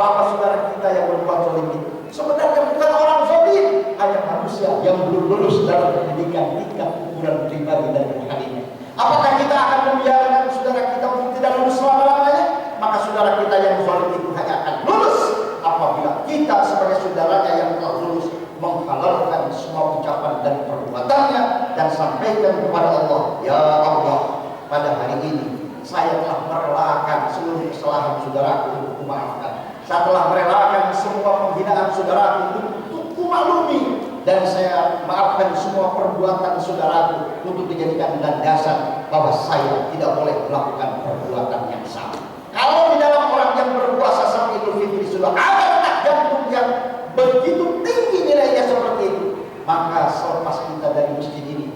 Bapak saudara kita yang berbuat zalim itu sebenarnya bukan orang zalim, hanya manusia yang belum lulus dalam pendidikan tingkat ukuran pribadi dan rohaninya. Apakah kita akan membiarkan saudara kita untuk tidak lulus selama-lamanya? Maka saudara kita yang zalim itu hanya akan lulus apabila kita sebagai saudaranya yang telah lulus menghalalkan semua ucapan dan perbuatannya dan sampaikan kepada Allah, ya Allah, pada hari ini saya telah merelakan seluruh kesalahan saudaraku untuk kumaafkan. Saya telah merelakan semua penghinaan saudaraku untuk kumaklumi, dan saya maafkan semua perbuatan saudaraku untuk dijadikan landasan bahwa saya tidak boleh melakukan perbuatan yang sama. Kalau di dalam orang yang berpuasa sampai Idul Fitri sudah ada detak jantung yang begitu tinggi nilainya seperti itu, maka selepas kita dari masjid ini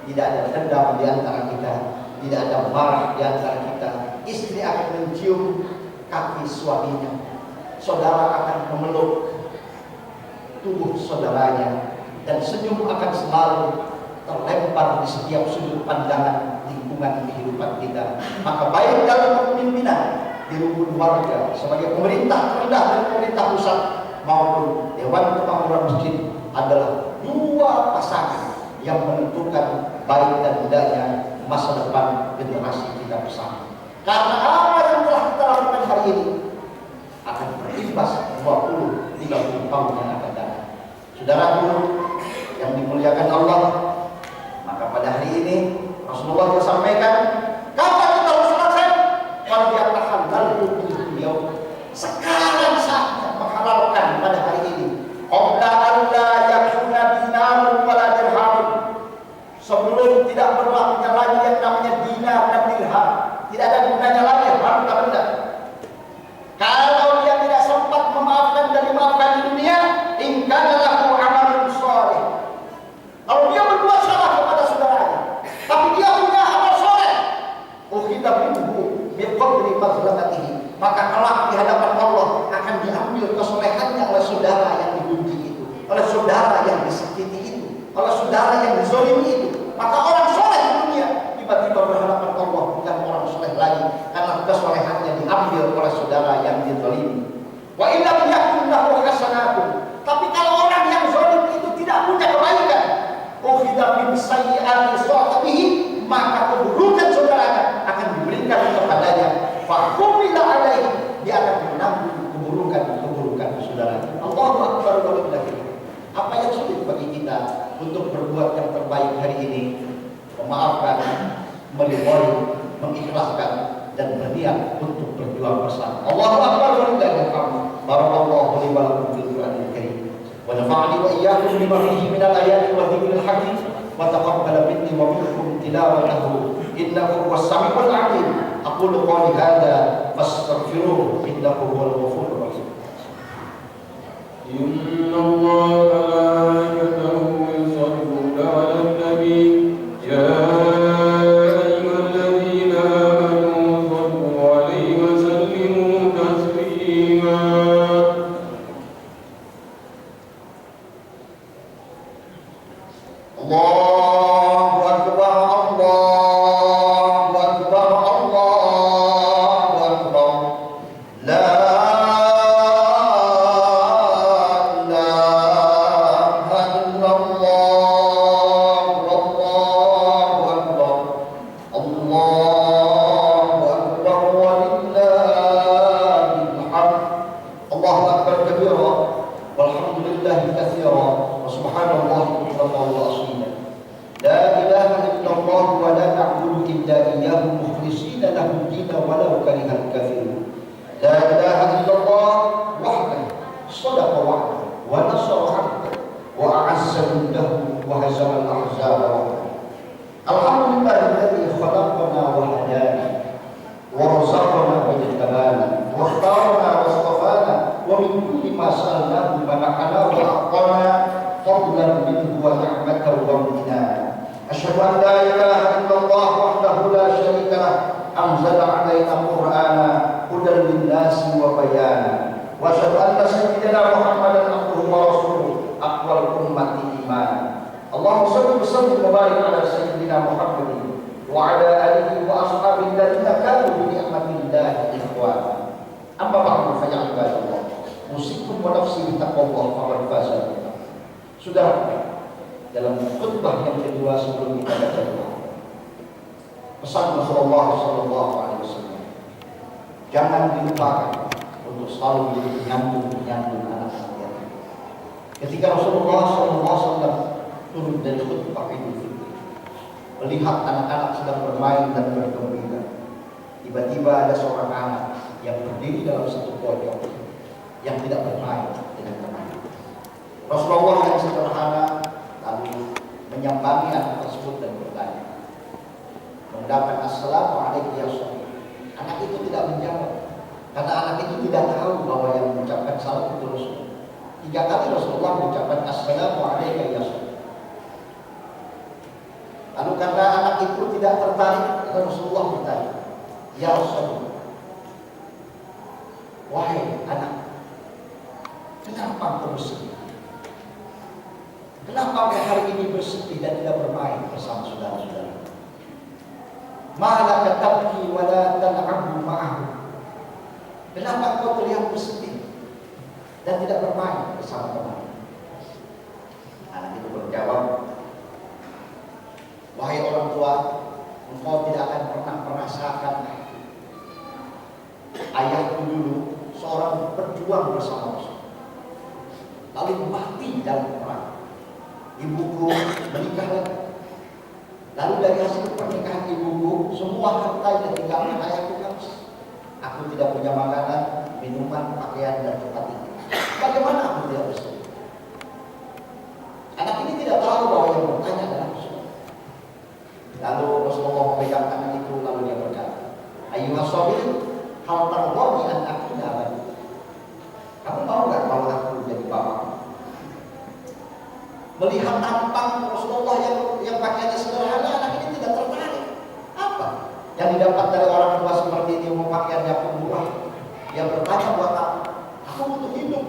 tidak ada dendam di antara kita, tidak ada marah di antara kita. Istri akan mencium kaki suaminya, saudara akan memeluk tubuh saudaranya, dan senyum akan selalu terlempar di setiap sudut pandangan lingkungan kehidupan kita. Maka baik dalam kepemimpinan di rukun warga sebagai pemerintah terendah dan pemerintah pusat, maupun Dewan Kemakmuran Masjid adalah dua pasangan yang menentukan baik dan tidaknya masa depan generasi kita bersama. Karena apa yang telah kita lakukan hari ini akan berimbas 20-30 tahun yang akan datang. Saudaraku yang dimuliakan Allah, maka pada hari ini Rasulullah sampaikan, kapan kita harus selesai? Kalau diatakan lalu beliau sekarang saatnya menghalalkan pada hari ini. Qabla an la yakuna dinarun wala dirhamun. Sebelum tidak berlakunya lagi yang namanya dinar dan dirham, tidak ada gunanya lagi harta benda. Kalau dia tidak sempat memaafkan dan dimaafkan di dunia, in kana lahu amalun shalih. Kalau dia berbuat salah kepada saudaranya, tapi dia punya amal soleh, ukhidha minhu biqadri mazlamatihi, maka kelak di hadapan Allah akan diambil kesolehannya oleh saudara yang dibenci itu, oleh saudara yang disakiti itu, oleh saudara yang dizalimi itu. Maka orang soleh di dunia tiba-tiba berhadapan Allah bukan orang soleh lagi, karena kesolehannya diambil oleh saudara yang dizalimi. Wa illam yakun lahu hasanatun, tapi kalau orang yang zalim itu tidak punya kebaikan, ukhidha min sayyi'ati sahibihi, maka keburukan saudaranya akan diberikan kepadanya. Fahumila alaihi, dia akan menanggung keburukan saudaranya. Allahu akbar wa lillahi. Apa yang sulit bagi kita untuk berbuat yang terbaik hari ini? Memaafkan, meridhoi, mengikhlaskan, dan berniat untuk berjuang bersama. Allahu akbar wa lillahi alhamd. Barakallahu li wa lakum fil Qur'anil Karim. Wa nafa'ani wa iyyakum bima fihi minal ayati wa dzikril hakim. Wa taqabbala minni wa minkum tilawatahu innahu huwas samiul 'alim. Aqulu qawli hadza fastaghfiruhu innahu huwal ghafurur rahim. إن الله وملائكته يصلون على النبي يا أيها الذين آمنوا صلوا عليه وسلموا تسليما. Allahu akbar, Allahu akbar, Allahu akbar. La dalam khutbah yang kedua sebelum kita baca doa, pesan Rasulullah SAW, jangan dilupakan untuk selalu menjadi penyambung anak-anak yatim. Ketika Rasulullah SAW turun dari khutbah Idul Fitri, melihat anak-anak sedang bermain dan bergembira, tiba-tiba ada seorang anak yang berdiri dalam satu pojok yang tidak bermain dengan teman. Rasulullah yang sederhana lalu menyambangi anak tersebut dan bertanya, mengucapkan assalamualaikum ya Rasul. Anak itu tidak menjawab karena anak itu tidak tahu bahwa yang mengucapkan salam itu Rasul. 3 kali Rasulullah mengucapkan assalamualaikum ya Rasul. Lalu karena anak itu tidak tertarik, Rasulullah bertanya, ya Rasul, wahai anak, kenapa engkau bersedih? Kenapa engkau hari ini bersedih dan tidak bermain bersama saudara-saudara? Malaka tabki wa la tal'abu ma'ahu. Kenapa engkau terlihat bersedih dan tidak bermain bersama teman. Anak itu berjawab, wahai orang tua, engkau tidak akan pernah merasakan ayahku dulu seorang berjuang bersama Rasul, lalu mati dalam perang. Ibuku menikah lagi, lalu dari hasil pernikahan ibuku semua harta yang ditinggalkan ayahku habis. Aku tidak punya makanan, minuman, pakaian, dan tempat tinggal. Bagaimana aku tidak bersedih? Anak ini tidak tahu bahwa yang bertanya adalah Rasulullah. Lalu Rasulullah memegang tangan itu, lalu dia berkata, ayyuhas sabir, hal tardani an akuna abadi. Kamu mau gak kalau aku jadi bapak? Melihat tampang Rasulullah yang pakaiannya sederhana, anak ini tidak tertarik. Apa yang didapat dari orang tua seperti ini, mau pakaiannya pun murah? Dia bertanya buat aku butuh hidup.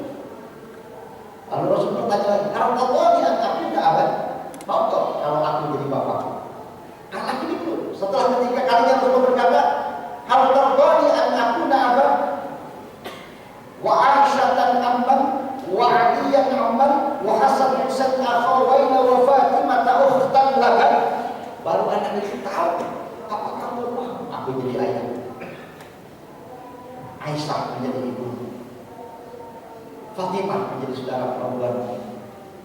Lalu Rasul bertanya lagi, Allah di aku tidak abad. Mau kok kalau aku jadi bapak? Anak ini pun setelah ketiga kalinya Rasul berkata, hal tardani an akuna abad wa Aisyatan amman wa Aliyan amman wa Hasan Husain akhawaina wa Fatimah ukhtan lakan. Baru anak itu tahu, apa kamu mau aku jadi ayah? Aisyah menjadi ibu, Fatimah menjadi saudara perempuan,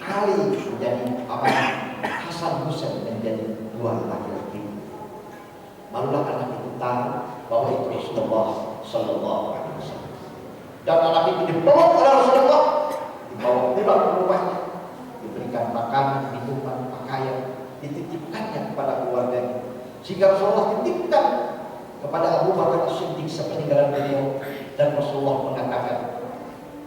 Ali menjadi apa? Hasan Husain menjadi dua laki-laki. Barulah anak itu tahu bahwa itu Rasulullah Sallallahu Alaihi Wasallam. Dan anak itu dipeluk oleh Rasulullah, dibawa pulang ke rumahnya, diberikan makanan, minuman, pakaian, dititipkannya kepada keluarganya. Sehingga Rasulullah titipkan kepada Abu Bakar As-Siddiq sepeninggalan beliau, dan Rasulullah mengatakan,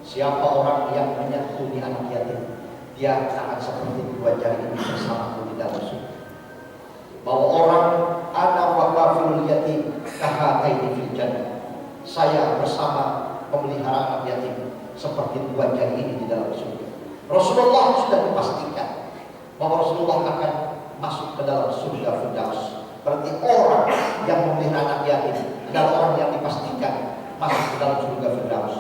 siapa orang yang menyantuni anak yatim, dia akan seperti dua jari ini bersamaku di dalam surga. Bahwa orang ana wa kafilul yatim kahataini fil jannah, saya bersama pemelihara anak yatim seperti dua jari ini di dalam surga. Rasulullah sudah dipastikan bahwa Rasulullah akan masuk ke dalam surga Firdaus. Berarti orang yang memelihara anak yatim adalah orang yang dipastikan masuk ke dalam surga Firdaus.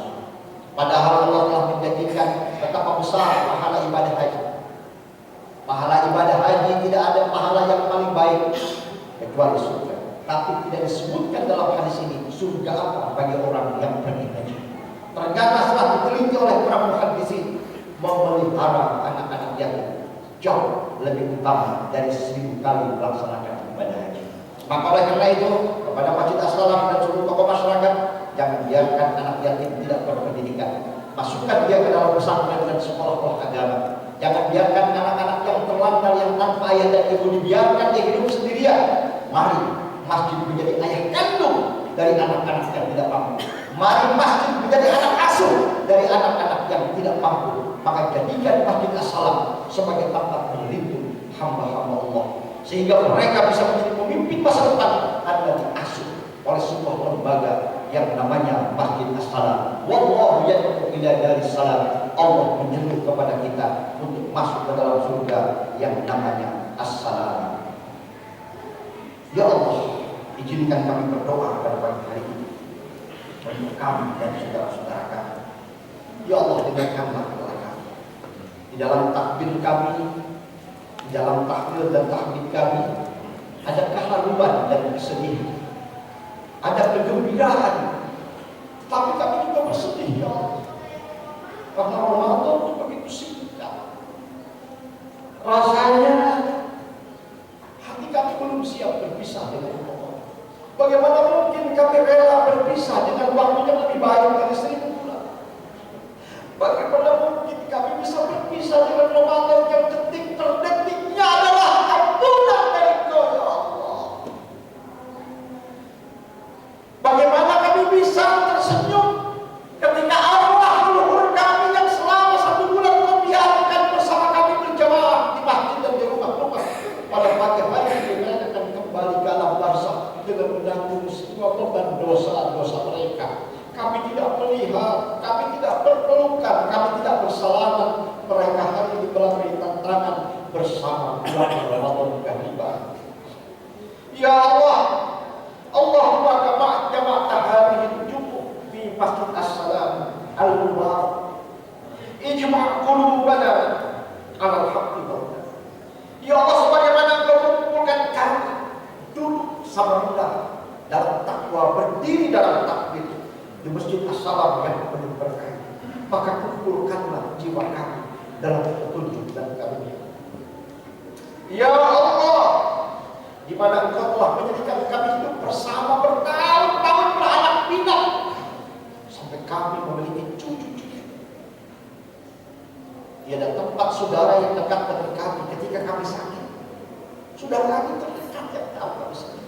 Padahal Allah telah menjanjikan betapa besar pahala ibadah haji. Pahala ibadah haji tidak ada pahala yang paling baik kecuali surga. Tapi tidak disebutkan dalam hadis ini surga apa bagi orang yang pergi haji. Ternyata setelah diteliti oleh para muhaddisin, memelihara anak-anak yatim jauh lebih utama dari 1000 kali melaksanakan ibadah haji. Maka oleh karena itu, kepada Masjid As-Salam dan seluruh tokoh masyarakat, jangan biarkan anak yatim tidak berpendidikan. Masukkan dia ke dalam pesantren dan sekolah-sekolah agama. Jangan biarkan anak-anak yang terlantar, yang tanpa ayah dan ibu, dibiarkan dia hidup sendirian. Mari masjid menjadi ayah kandung dari anak-anak yang tidak mampu. Mari masjid menjadi anak asuh dari anak-anak yang tidak mampu. Maka jadikan Masjid As-Salam sebagai tempat berlindung hamba-hamba Allah, sehingga mereka bisa menjadi pemimpin masa depan adalah diasuh oleh sebuah lembaga yang namanya Masjid As-Salam. Wallahu yad'u ila daris salam. Allah menyeru kepada kita untuk masuk ke dalam surga yang namanya As-Salam. Ya Allah, izinkan kami berdoa pada pagi hari ini untuk kami dan saudara-saudara kami. Ya Allah, dengarkanlah doa kami. Di dalam takbir kami, di dalam tahlil dan tahmid kami, ada keharuan dan kesedihan, ada kegembiraan, tapi kami juga bersedih, ya Allah, karena Ramadan itu begitu singkat. Rasanya hati kami belum siap berpisah dengan Allah. Bagaimana mungkin kami rela berpisah dengan waktu yang lebih baik dari 1000 bulan? Bagaimana mungkin kami bisa berpisah dengan Ramadan yang detik per detiknya adalah ampunan dari Engkau, ya Allah? Bagaimana kami bisa tersenyum ketika arwah leluhur kami yang selama 1 bulan membiarkan bersama kami berjamaah di masjid dan di rumah-rumah, pada pagi hari mereka akan kembali ke alam barzakh dengan menanggung semua beban dosa-dosa mereka. Kami tidak melihat, kami tidak berpelukan, kami tidak bersalaman. Mereka hanya diberi tantangan bersama bulan Ramadan tiba. Ya Allah, Allahumma kama jama'ta hadhihi al-jumu'ah fi Masjid As-Salam al-Mubarak berdiri dalam takbir di Masjid As-Salam yang penuh berkah, maka kumpulkanlah jiwa kami dalam petunjuk dan karunia. Ya Allah, di mana Engkau telah menjadikan kami hidup bersama bertahun-tahun beranak pinak sampai kami memiliki cucu-cucu. Tiada tempat saudara yang dekat dengan kami ketika kami sakit. Saudara kami terdekat yang tahu kami sakit.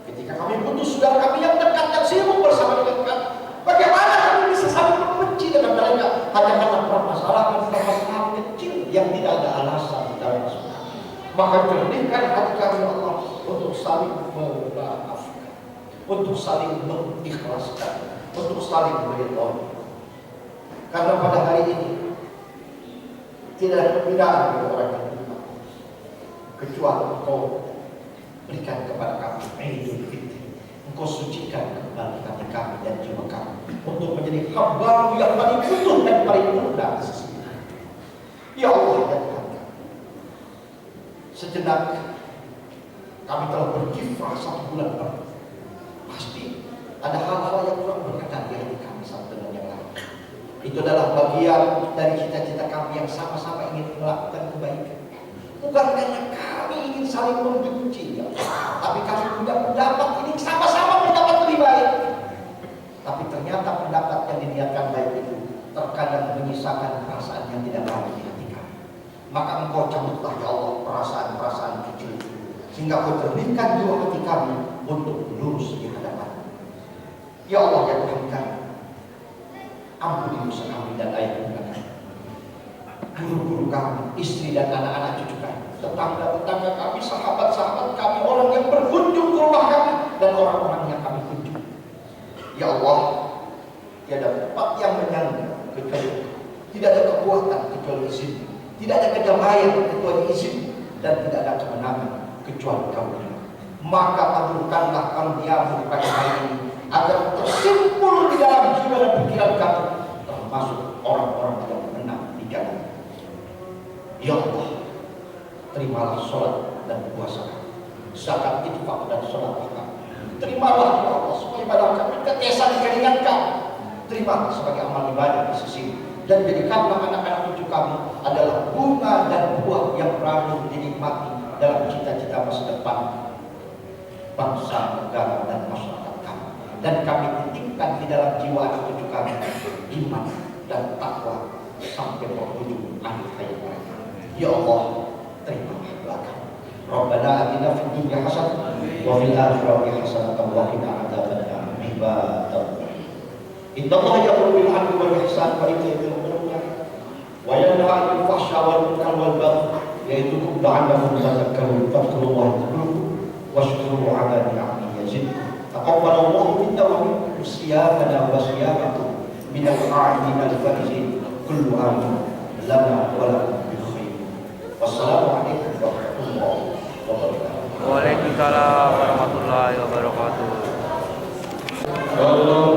Ketika kami butuh saudara kami yang dekat yang sibuk bersama dengan kami, bagaimana kami bisa saling membenci dengan mereka hanya karena permasalahan kecil yang tidak ada alasan dalam Islam. Maka jernihkan hati kami Allah untuk saling memaafkan, untuk saling mengikhlaskan, untuk saling meridhoi. Karena pada hari ini tidak ada perbedaan bagi orang yang beriman, kecuali Engkau berikan kepada kami Idul Fitri. Engkau sucikan kembali hati kami dan jiwa kami untuk menjadi hamba yang paling utuh dan paling mudah di sisi-Mu. Ya Allah ya Tuhan kami, sejenak kami telah berkiprah 1 bulan penuh. Pasti ada hal-hal yang kurang berkenan di hati kami satu dengan yang lain. Itu adalah bagian dari cita-cita kami yang sama-sama ingin melakukan kebaikan. Bukan karena kami ingin saling membenci, ya, tapi kami punya pendapat ini sama-sama pendapat lebih baik. Tapi ternyata pendapat yang diniatkan baik itu terkadang menyisakan perasaan yang tidak baik di hati kami. Maka Engkau cabutlah ya Allah perasaan-perasaan kecil itu, sehingga Kau terbitkan jiwa hati kami untuk lurus di hadapan. Ya Allah ya Tuhan kami, ampuni dosa kami dan ayah bunda kami, guru-guru kami, istri dan anak-anak cucu kami, tetangga-tetangga kami, sahabat-sahabat kami, orang yang berkunjung ke rumah kami, dan orang-orang yang kami kunjungi. Ya Allah, tiada tempat yang menyangga kecuali tidak ada kekuatan kecuali izin, tidak ada kedamaian kecuali izin, dan tidak ada kemenangan kecuali Kamu. Maka taburkanlah karuniamu di pagi hari ini agar tersimpul di dalam jiwa dan pikiran kami, termasuk orang-orang yang menang di jalan. Ya Allah, terimalah sholat dan puasa kami, zakat, infak dan sholat kami. Terimalah ya Allah semua ibadah kami, ketesan keringat kami. Terimalah sebagai amal ibadah di sisi, dan jadikanlah anak-anak cucu kami adalah bunga dan buah yang berani dinikmati dalam cita-cita masa depan bangsa, negara, dan masyarakat kami. Dan kami titipkan di dalam jiwa anak cucu kami iman dan takwa sampai penghujung akhir hayat mereka. Ya Allah, terimalah doa kami. Rabbana atina fid dunya hasanah wa fil akhirati hasanah wa qina adzabannar. Ibadallah, innallaha ya'muru bil 'adli wal ihsani wa ita'i dzil qurba wa yanha 'anil fahsya'i wal munkari wal baghi ya'idukum la'allakum tadhakkarun. Fadhkurullaha yadhkurkum washkuruhu 'ala ni'amihi yazidkum. Taqabbalallahu minna wa minkum siyamana wa siyamakum minal a'idin al-faizin. Kullu amin lana wa lakum bil khair. Wassalamualaikum warahmatullahi wabarakatuh. Waalaikumsalam warahmatullahi wabarakatuh. Allah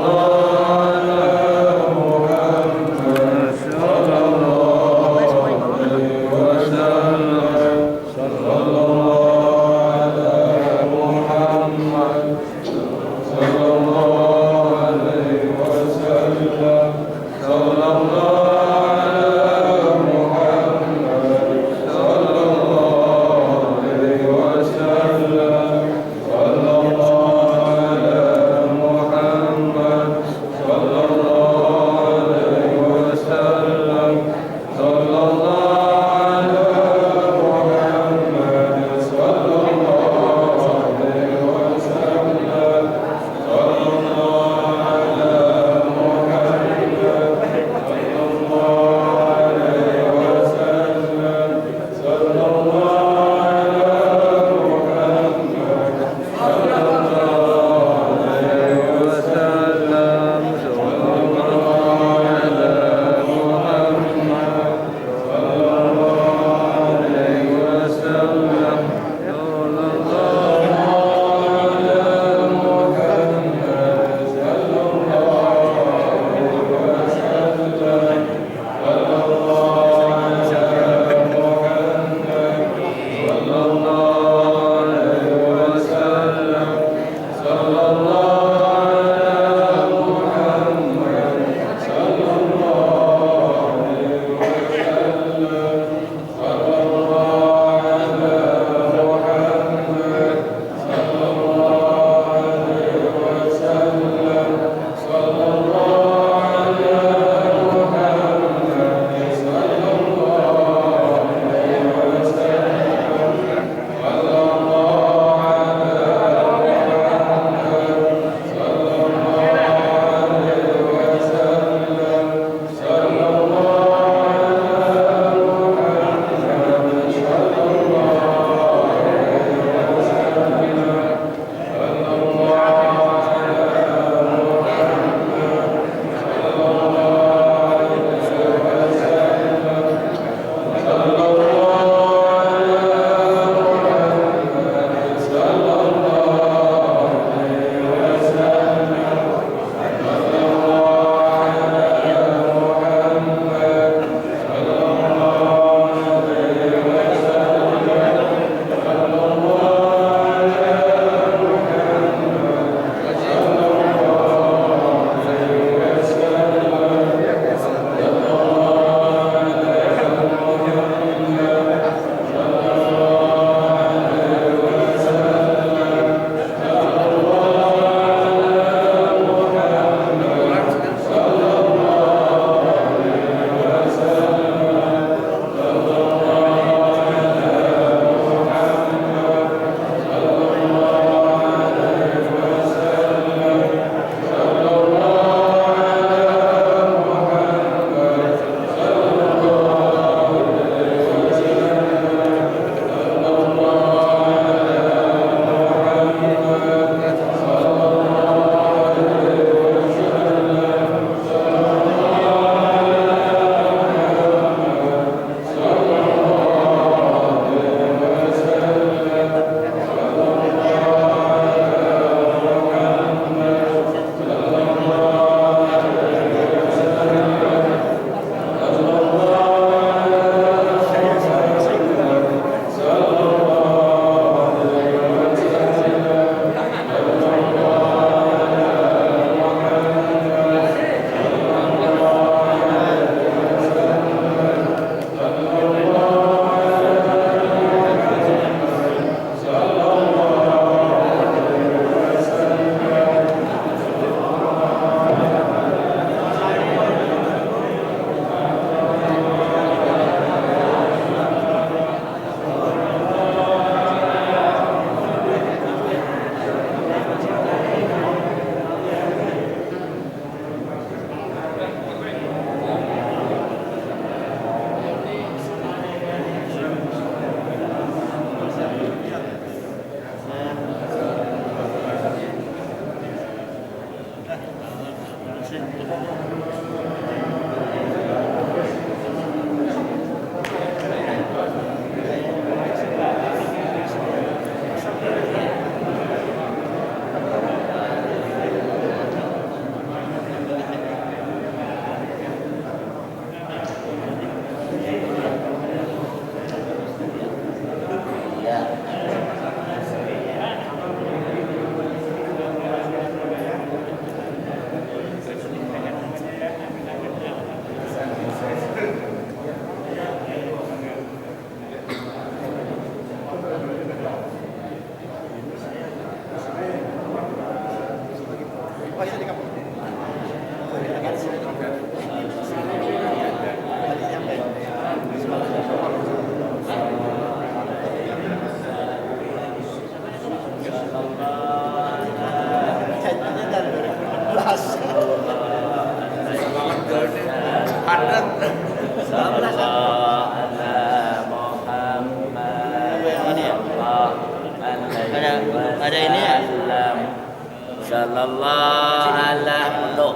Sallallahu alaihi untuk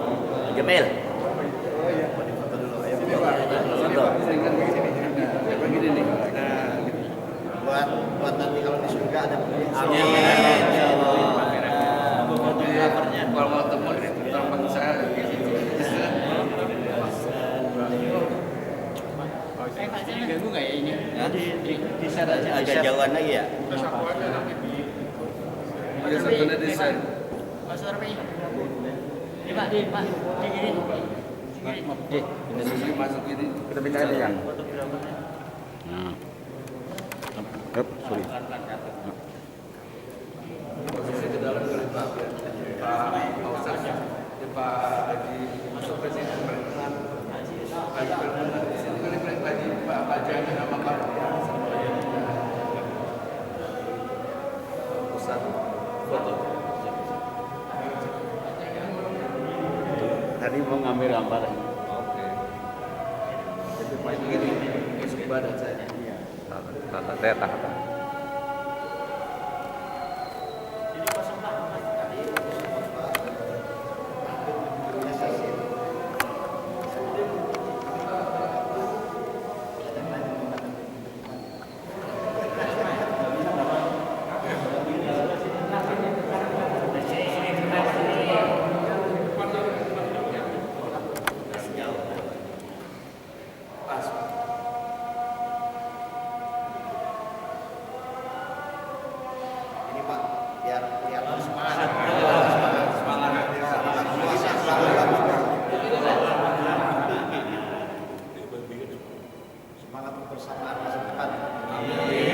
Jamil. Buat nanti kalau di surga ada amin. Kalau mau temu teman saya ganggu nggak ya ini? Di share aja. Agak jauhan lagi ya. Ada satunya di share. Mas Arfi. Ini Pak, di gini. Ini masuk ini. Kita bicara ya. Nah. Sorry. Posisi ke dalam dulu Pak. Pak Ustaz, Pak Haji masuk presiden perkenalan. Haji perkenalan di sini balik lagi Pak Haji nama Pak. Ustaz foto. Tadi mau ngambil gambar. Oke. Jadi Pak ini masuk badan saya. Tata. Ini Pak, biar kelihatan semangat. Semangat kebersamaan masa depan. Amin.